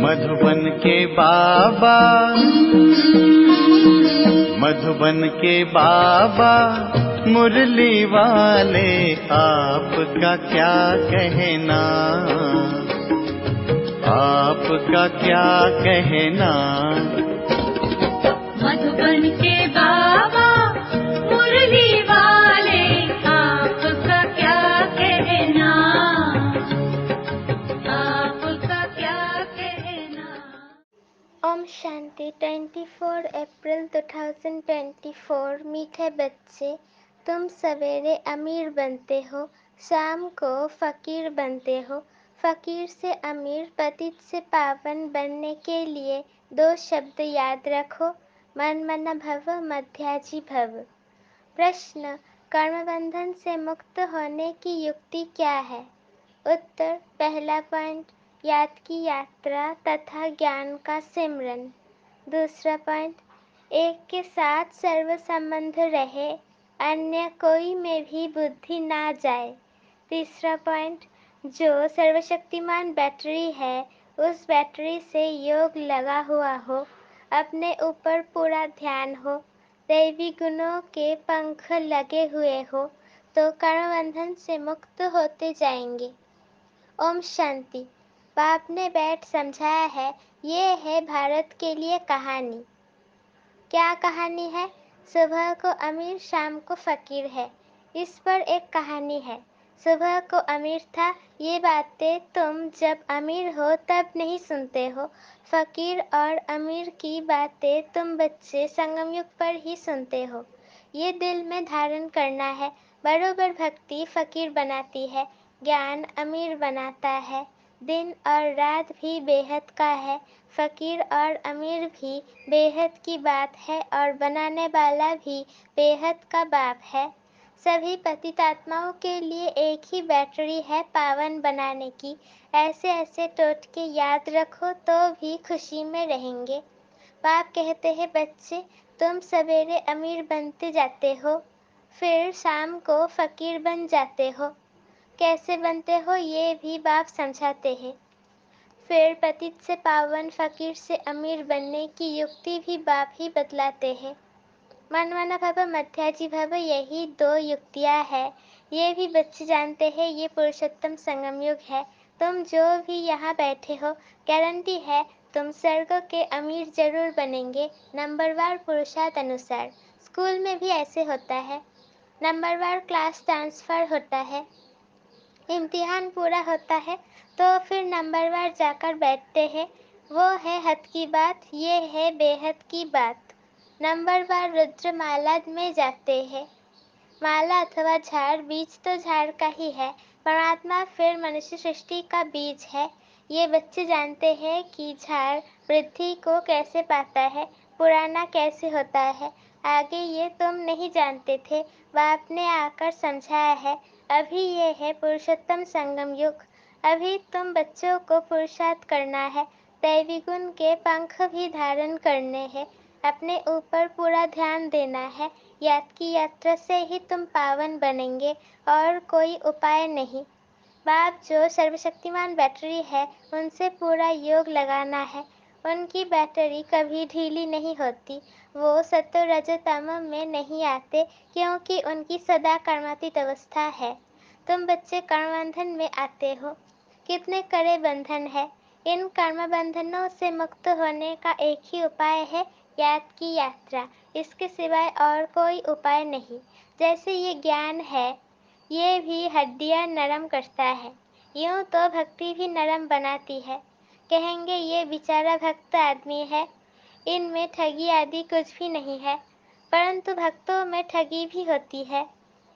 मधुबन के बाबा, मधुबन के बाबा मुरली वाले, आपका क्या कहना, आपका क्या कहना। मधुबन के बाबा मुरली वाले, आपका क्या कहना, आपका क्या कहना। ओम शांति। 24 अप्रैल 2024। मीठे बच्चे, तुम सवेरे अमीर बनते हो, शाम को फकीर बनते हो। फकीर से अमीर, पतित से पावन बनने के लिए 2 शब्द याद रखो, मन मन भव, मध्याजी भव। प्रश्न, कर्म बंधन से मुक्त होने की युक्ति क्या है? उत्तर, पहला पॉइंट, याद की यात्रा तथा ज्ञान का सिमरन। दूसरा पॉइंट, एक के साथ सर्व संबंध रहे, अन्य कोई में भी बुद्धि ना जाए। तीसरा पॉइंट, जो सर्वशक्तिमान बैटरी है, उस बैटरी से योग लगा हुआ हो, अपने ऊपर पूरा ध्यान हो, दैवी गुणों के पंख लगे हुए हो, तो कर्म बंधन से मुक्त होते जाएंगे। ओम शांति। बाप ने बैठ समझाया है, ये है भारत के लिए कहानी। क्या कहानी है? सुबह को अमीर, शाम को फकीर है। इस पर एक कहानी है। सुबह को अमीर था, ये बातें तुम जब अमीर हो तब नहीं सुनते हो। फकीर और अमीर की बातें तुम बच्चे संगम युग पर ही सुनते हो। ये दिल में धारण करना है। बरोबर भक्ति फकीर बनाती है, ज्ञान अमीर बनाता है। दिन और रात भी बेहद का है, फकीर और अमीर भी बेहद की बात है, और बनाने वाला भी बेहद का बाप है। सभी पतितात्माओं के लिए एक ही बैटरी है पावन बनाने की। ऐसे ऐसे टोटके याद रखो तो भी खुशी में रहेंगे। बाप कहते हैं, बच्चे तुम सवेरे अमीर बनते जाते हो, फिर शाम को फकीर बन जाते हो। कैसे बनते हो ये भी बाप समझाते हैं। फिर पतित से पावन, फकीर से अमीर बनने की युक्ति भी बाप ही बतलाते हैं। मनमना भव, मध्याजी भव, यही 2 युक्तियाँ है। ये भी बच्चे जानते हैं, ये पुरुषोत्तम संगम युग है। तुम जो भी यहाँ बैठे हो, गारंटी है तुम स्वर्ग के अमीर जरूर बनेंगे, नंबरवार पुरुषार्थ अनुसार। स्कूल में भी ऐसे होता है, नंबरवार क्लास ट्रांसफर होता है। इम्तिहान पूरा होता है तो फिर नंबरवार जाकर बैठते हैं। वो है हद की बात, ये है बेहद की बात। नंबरवार रुद्रमाला में जाते हैं। माला अथवा झाड़, बीज तो झाड़ का ही है। परमात्मा फिर मनुष्य सृष्टि का बीज है। ये बच्चे जानते हैं कि झाड़ वृद्धि को कैसे पाता है, पुराना कैसे होता है। आगे ये तुम नहीं जानते थे, बाप ने आकर समझाया है। अभी ये है पुरुषोत्तम संगम युग। अभी तुम बच्चों को पुरुषार्थ करना है, दैवी गुण के पंख भी धारण करने हैं, अपने ऊपर पूरा ध्यान देना है। याद की यात्रा से ही तुम पावन बनेंगे, और कोई उपाय नहीं। बाप जो सर्वशक्तिमान बैटरी है, उनसे पूरा योग लगाना है। उनकी बैटरी कभी ढीली नहीं होती। वो सत्व रज तम में नहीं आते, क्योंकि उनकी सदा कर्मातीत अवस्था है। तुम बच्चे कर्म बंधन में आते हो। कितने कड़े बंधन है। इन कर्म बंधनों से मुक्त होने का एक ही उपाय है, याद की यात्रा। इसके सिवाय और कोई उपाय नहीं। जैसे ये ज्ञान है, ये भी हड्डियां नरम करता है, यूं तो भक्ति भी नरम बनाती है। कहेंगे ये बेचारा भक्त आदमी है, इनमें ठगी आदि कुछ भी नहीं है। परंतु भक्तों में ठगी भी होती है।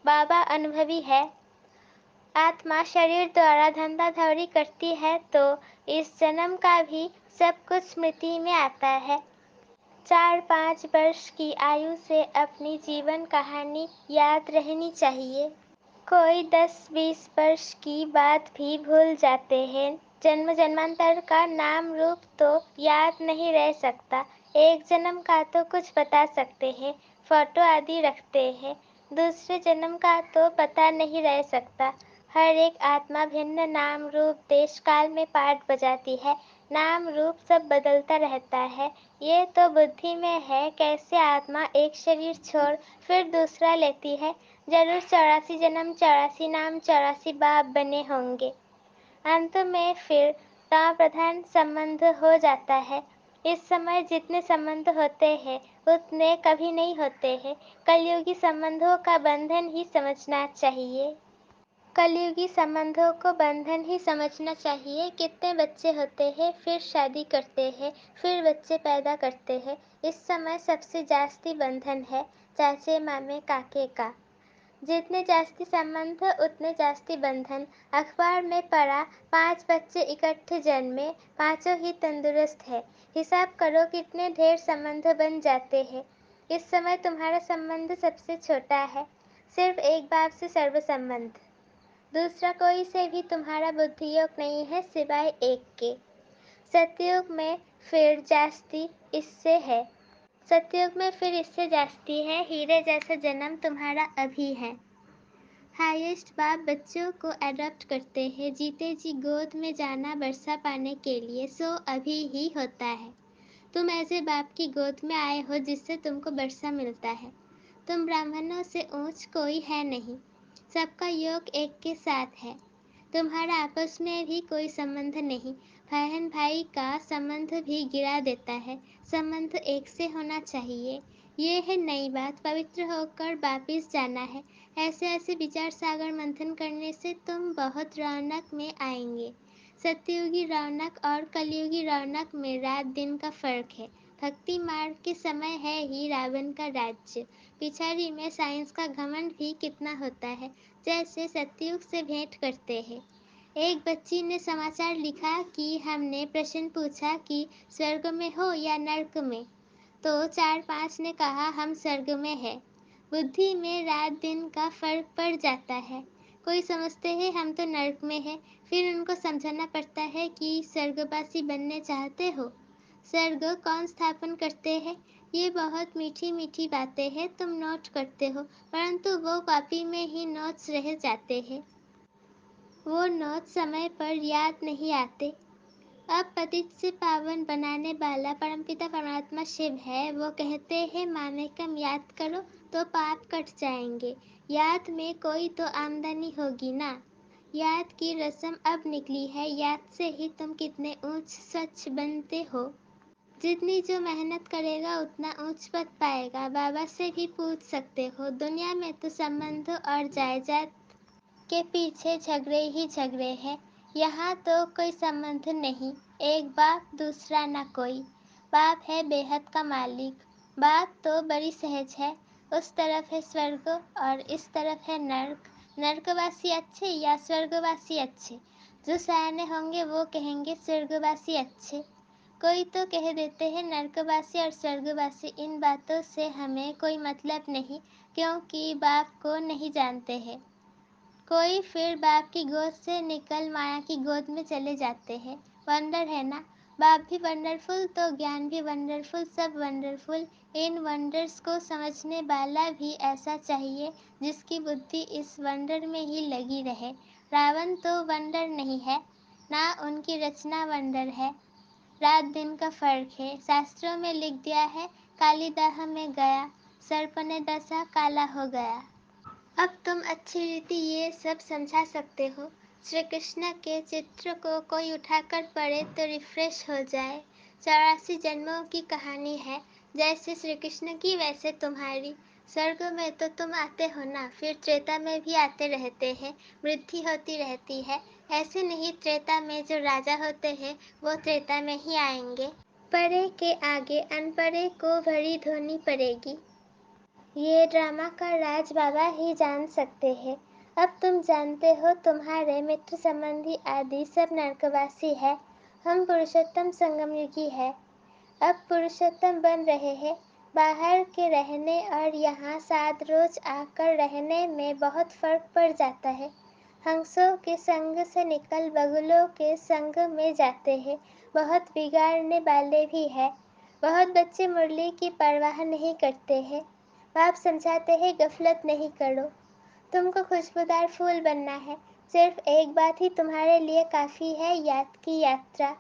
बाबा अनुभवी है। आत्मा शरीर द्वारा धंधाधौरी करती है तो इस जन्म का भी सब कुछ स्मृति में आता है। 4-5 वर्ष की आयु से अपनी जीवन कहानी याद रहनी चाहिए। कोई 10-20 वर्ष की बात भी भूल जाते हैं। जन्म जन्मांतर का नाम रूप तो याद नहीं रह सकता। एक जन्म का तो कुछ बता सकते हैं, फोटो आदि रखते हैं। दूसरे जन्म का तो पता नहीं रह सकता। हर एक आत्मा भिन्न नाम रूप देश काल में पाठ बजाती है। नाम रूप सब बदलता रहता है। ये तो बुद्धि में है, कैसे आत्मा एक शरीर छोड़ फिर दूसरा लेती है। जरूर 84 जन्म 84 नाम 84 बाप बने होंगे। अंत में फिर ताप प्रधान संबंध हो जाता है। इस समय जितने संबंध होते हैं उतने कभी नहीं होते हैं। कलयुगी संबंधों का बंधन ही समझना चाहिए। कलयुगी संबंधों को बंधन ही समझना चाहिए। कितने बच्चे होते हैं, फिर शादी करते हैं, फिर बच्चे पैदा करते हैं। इस समय सबसे जास्ती बंधन है चाचे मामे काके का। जितने जास्ती संबंध उतने जास्ती बंधन। अखबार में पढ़ा 5 बच्चे इकट्ठे जन्मे, पांचों ही तंदुरुस्त है। हिसाब करो कितने ढेर संबंध बन जाते हैं। इस समय तुम्हारा संबंध सबसे छोटा है, सिर्फ एक बाप से सर्व संबंध। दूसरा कोई से भी तुम्हारा बुद्धियोग नहीं है सिवाय एक के। सतयुग में फिर जास्ती इससे है। सतयुग में फिर इससे जास्ती है। हीरे जैसा जन्म तुम्हारा अभी है। हाईएस्ट बाप बच्चों को अडॉप्ट करते हैं जीते जी गोद में जाना वर्षा पाने के लिए, सो अभी ही होता है। तुम ऐसे बाप की गोद में आए हो जिससे तुमको वर्षा मिलता है। तुम ब्राह्मणों से ऊंच कोई है नहीं, सबका योग एक के साथ है। तुम्हारा आपस में भी कोई संबंध नहीं। बहन भाई का संबंध भी गिरा देता है। संबंध एक से होना चाहिए। ये है नई बात, पवित्र होकर वापिस जाना है। ऐसे ऐसे विचार सागर मंथन करने से तुम बहुत रौनक में आएंगे। सत्ययुगी रौनक और कलयुगी रौनक में रात दिन का फर्क है। भक्ति मार्ग के समय है ही रावण का राज्य। पिछाड़ी में साइंस का घमंड भी कितना होता है, जैसे सतयुग से भेंट करते हैं। एक बच्ची ने समाचार लिखा कि हमने प्रश्न पूछा कि स्वर्ग में हो या नर्क में, तो 4-5 ने कहा हम स्वर्ग में है। बुद्धि में रात दिन का फर्क पड़ जाता है। कोई समझते हैं हम तो नर्क में है, फिर उनको समझाना पड़ता है कि स्वर्गवासी बनने चाहते हो। स्वर्ग कौन स्थापन करते हैं? ये बहुत मीठी मीठी बातें हैं, तुम नोट करते हो, परंतु वो कॉपी में ही नोट्स रह जाते हैं। वो नोट समय पर याद नहीं आते। अब पतित से पावन बनाने वाला परमपिता परमात्मा शिव है। वो कहते हैं माने कम याद करो तो पाप कट जाएंगे। याद में कोई तो आमदनी होगी ना। याद की रस्म अब निकली है, याद से ही तुम कितने ऊंच स्वच्छ बनते हो। जितनी जो मेहनत करेगा उतना ऊंच पद पाएगा। बाबा से भी पूछ सकते हो। दुनिया में तो संबंध और जायदाद के पीछे झगड़े ही झगड़े हैं। यहाँ तो कोई संबंध नहीं। एक बाप दूसरा ना कोई। बाप है बेहद का मालिक। बात तो बड़ी सहज है। उस तरफ है स्वर्ग और इस तरफ है नर्क। नर्कवासी अच्छे या स्वर्गवासी अच्छे? जो सयाने होंगे वो कहेंगे स्वर्गवासी अच्छे। कोई तो कह देते हैं नर्कवासी और स्वर्गवासी। इन बातों से हमें कोई मतलब नहीं, क्योंकि बाप को नहीं जानते हैं। कोई फिर बाप की गोद से निकल माया की गोद में चले जाते हैं। वंडर है ना। बाप भी वंडरफुल तो ज्ञान भी वंडरफुल, सब वंडरफुल। इन वंडर्स को समझने वाला भी ऐसा चाहिए जिसकी बुद्धि इस वंडर में ही लगी रहे। रावण तो वंडर नहीं है ना, उनकी रचना वंडर है। रात दिन का फर्क है। शास्त्रों में लिख दिया है काली दाह में गया, सर्प ने डसा काला हो गया। अब तुम अच्छी रीति ये सब समझा सकते हो। श्री कृष्ण के चित्र को कोई उठाकर पढ़े तो रिफ्रेश हो जाए। 84 जन्मों की कहानी है, जैसे श्री कृष्ण की वैसे तुम्हारी। स्वर्ग में तो तुम आते हो ना, फिर त्रेता में भी आते रहते हैं। वृद्धि होती रहती है। ऐसे नहीं त्रेता में जो राजा होते हैं वो त्रेता में ही आएंगे। पढ़े के आगे अनपढ़े को भरी धोनी पड़ेगी। ये ड्रामा का राज बाबा ही जान सकते हैं। अब तुम जानते हो तुम्हारे मित्र संबंधी आदि सब नरकवासी है। हम पुरुषोत्तम संगम युगी है। अब पुरुषोत्तम बन रहे हैं। बाहर के रहने और यहाँ 7 रोज आकर रहने में बहुत फर्क पड़ जाता है। हंसों के संग से निकल बगुलों के संग में जाते हैं। बहुत बिगाड़ने वाले भी है। बहुत बच्चे मुरली की परवाह नहीं करते हैं। बाप समझाते हैं गफलत नहीं करो। तुमको खुशबूदार फूल बनना है। सिर्फ एक बात ही तुम्हारे लिए काफ़ी है, याद की यात्रा।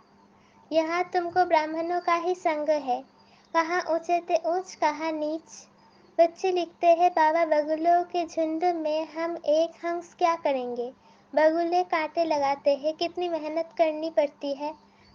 यहाँ तुमको ब्राह्मणों का ही संग है, कहाँ ऊँचे ते ऊँच कहाँ नीच। बच्चे लिखते हैं, बाबा बगुलों के झुंड में हम एक हंस क्या करेंगे। बगुले कांटे लगाते हैं, कितनी मेहनत करनी पड़ती है।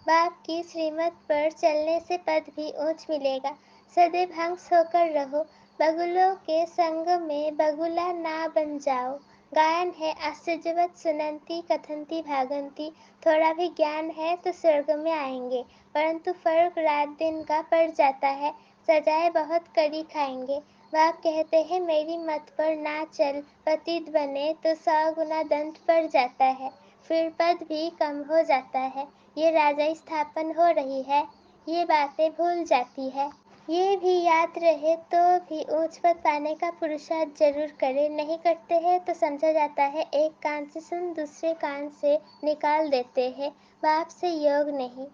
बाप की श्रीमत पर चलने से पद भी ऊंच मिलेगा। सदैव हंस होकर रहो, बगुलों के संग में बगुला ना बन जाओ। गायन है आश्चर्यवत सुनंती कथंती भागंती। थोड़ा भी ज्ञान है तो स्वर्ग में आएंगे, परंतु फर्क रात दिन का पड़ जाता है। सजाए बहुत कड़ी खाएंगे। बाप कहते हैं, मेरी मत पर ना चल, पतित बने तो 100 गुना दंड पड़ जाता है, फिर पद भी कम हो जाता है। ये राजाई स्थापन हो रही है, ये बातें भूल जाती है। ये भी याद रहे तो भी ऊंच पद पाने का पुरुषार्थ जरूर करे। नहीं करते हैं तो समझा जाता है एक कान से सुन दूसरे कान से निकाल देते हैं। बाप से योग नहीं।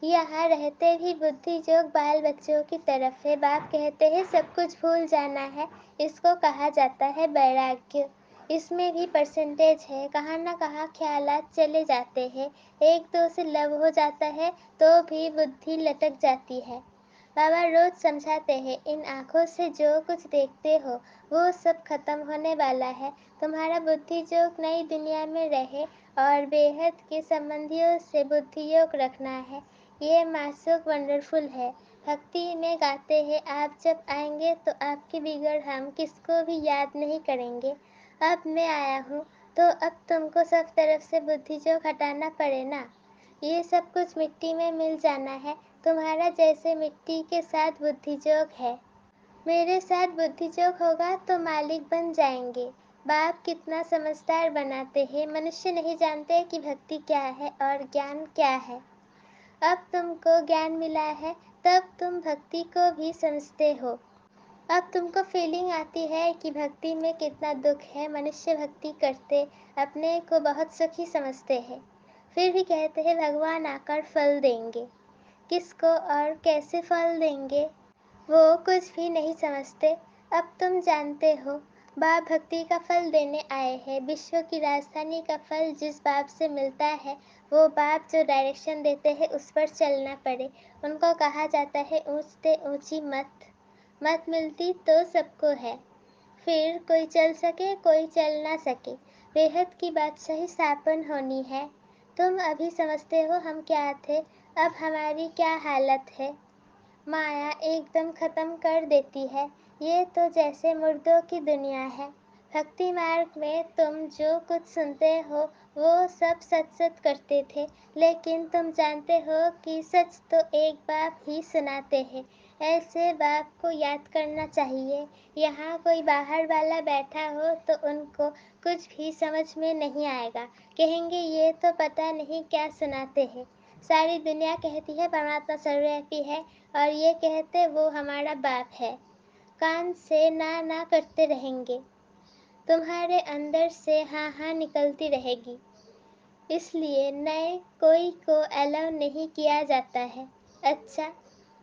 यहाँ रहते भी बुद्धि जोग बाल बच्चों की तरफ है। बाप कहते हैं सब कुछ भूल जाना है, इसको कहा जाता है वैराग्य। इसमें भी परसेंटेज है, कहाँ न कहाँ ख्यालात चले जाते हैं। एक दो से लव हो जाता है तो भी बुद्धि लटक जाती है। बाबा रोज समझाते हैं, इन आँखों से जो कुछ देखते हो वो सब खत्म होने वाला है। तुम्हारा बुद्धि योग नई दुनिया में रहे और बेहद के संबंधियों से बुद्धि योग रखना है। ये मासूक वंडरफुल है। भक्ति में गाते हैं, आप जब आएंगे तो आपकी बिगड़ हम किसको भी याद नहीं करेंगे। अब मैं आया हूँ तो अब तुमको सब तरफ से बुद्धि योग हटाना पड़े ना। ये सब कुछ मिट्टी में मिल जाना है, तुम्हारा जैसे मिट्टी के साथ बुद्धि जोग है। मेरे साथ बुद्धि जोग होगा तो मालिक बन जाएंगे। बाप कितना समझदार बनाते हैं। मनुष्य नहीं जानते कि भक्ति क्या है और ज्ञान क्या है। अब तुमको ज्ञान मिला है तब तुम भक्ति को भी समझते हो। अब तुमको फीलिंग आती है कि भक्ति में कितना दुख है। मनुष्य भक्ति करते अपने को बहुत सुखी समझते हैं, फिर भी कहते हैं भगवान आकर फल देंगे। किसको और कैसे फल देंगे वो कुछ भी नहीं समझते। अब तुम जानते हो, बाप भक्ति का फल देने आए हैं। विश्व की राजधानी का फल जिस बाप से मिलता है, वो बाप जो डायरेक्शन देते हैं उस पर चलना पड़े। उनको कहा जाता है ऊंचते ऊंची मत मिलती तो सबको है, फिर कोई चल सके कोई चल ना सके। बेहद की बादशाही स्थापन होनी है। तुम अभी समझते हो हम क्या थे, अब हमारी क्या हालत है। माया एकदम खत्म कर देती है। ये तो जैसे मुर्दों की दुनिया है। भक्ति मार्ग में तुम जो कुछ सुनते हो वो सब सच सच करते थे, लेकिन तुम जानते हो कि सच तो एक बाप ही सुनाते हैं। ऐसे बाप को याद करना चाहिए। यहाँ कोई बाहर वाला बैठा हो तो उनको कुछ भी समझ में नहीं आएगा, कहेंगे ये तो पता नहीं क्या सुनाते हैं। सारी दुनिया कहती है परमात्मा सर्वव्यापी है और ये कहते वो हमारा बाप है। कान से ना ना करते रहेंगे, तुम्हारे अंदर से हाँ हाँ निकलती रहेगी। इसलिए नए कोई को अलाउ नहीं किया जाता है। अच्छा,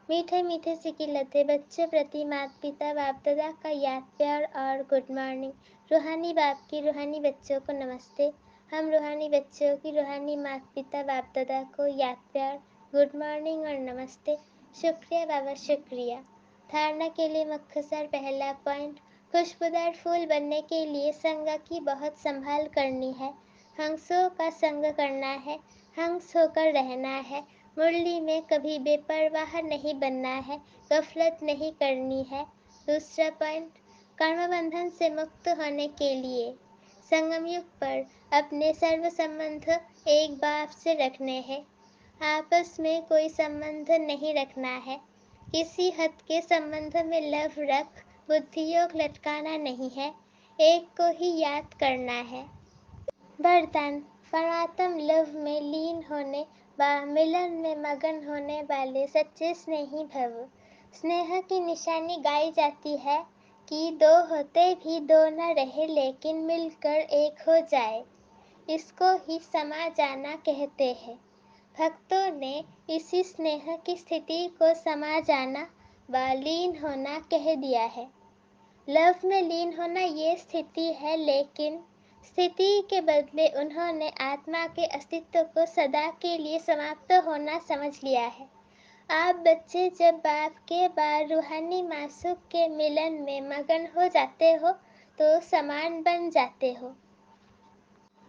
मीठे मीठे सिकिलते बच्चे प्रति माता पिता बाप दादा का याद प्यार और गुड मॉर्निंग। रूहानी बाप की रूहानी बच्चों को नमस्ते। हम रूहानी बच्चों की रूहानी माता पिता बाप दादा को याद प्यार, गुड मॉर्निंग और नमस्ते। शुक्रिया बाबा, शुक्रिया। धारणा के लिए मुख्तसर पहला पॉइंट, खुशबूदार फूल बनने के लिए संग की बहुत संभाल करनी है। हंसों का संग करना है, हंस होकर रहना है। मुरली में कभी बेपरवाह नहीं बनना है, गफलत नहीं करनी है। दूसरा पॉइंट, कर्म बंधन से मुक्त होने के लिए संगम युग पर अपने सर्व संबंध एक बाप से रखने हैं। आपस में कोई संबंध नहीं रखना है। किसी हद के संबंध में लव रख, बुद्धि योग लटकाना नहीं है, एक को ही याद करना है। वरदान, परमात्म लव में लीन होने व मिलन में मगन होने वाले सच्चे स्नेही भव। स्नेह की निशानी गाई जाती है कि दो होते भी दो न रहे लेकिन मिलकर एक हो जाए, इसको ही समा जाना कहते हैं। भक्तों ने इसी स्नेह की स्थिति को समा जाना व लीन होना कह दिया है। लव में लीन होना ये स्थिति है, लेकिन स्थिति के बदले उन्होंने आत्मा के अस्तित्व को सदा के लिए समाप्त होना समझ लिया है। आप बच्चे जब बाप के बाद रूहानी मासूक के मिलन में मगन हो जाते हो तो समान बन जाते हो।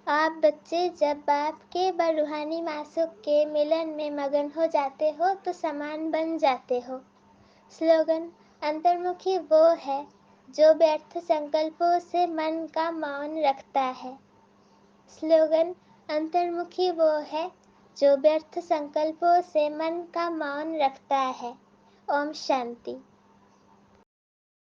आप बच्चे जब बाप के बाद रूहानी मासूक के मिलन में मगन हो जाते हो तो समान बन जाते हो। स्लोगन: अंतर्मुखी वो है जो व्यर्थ संकल्पों से मन का मौन रखता है। स्लोगन: अंतर्मुखी वो है जो व्यर्थ संकल्पों से मन का मौन रखता है। ओम शांति।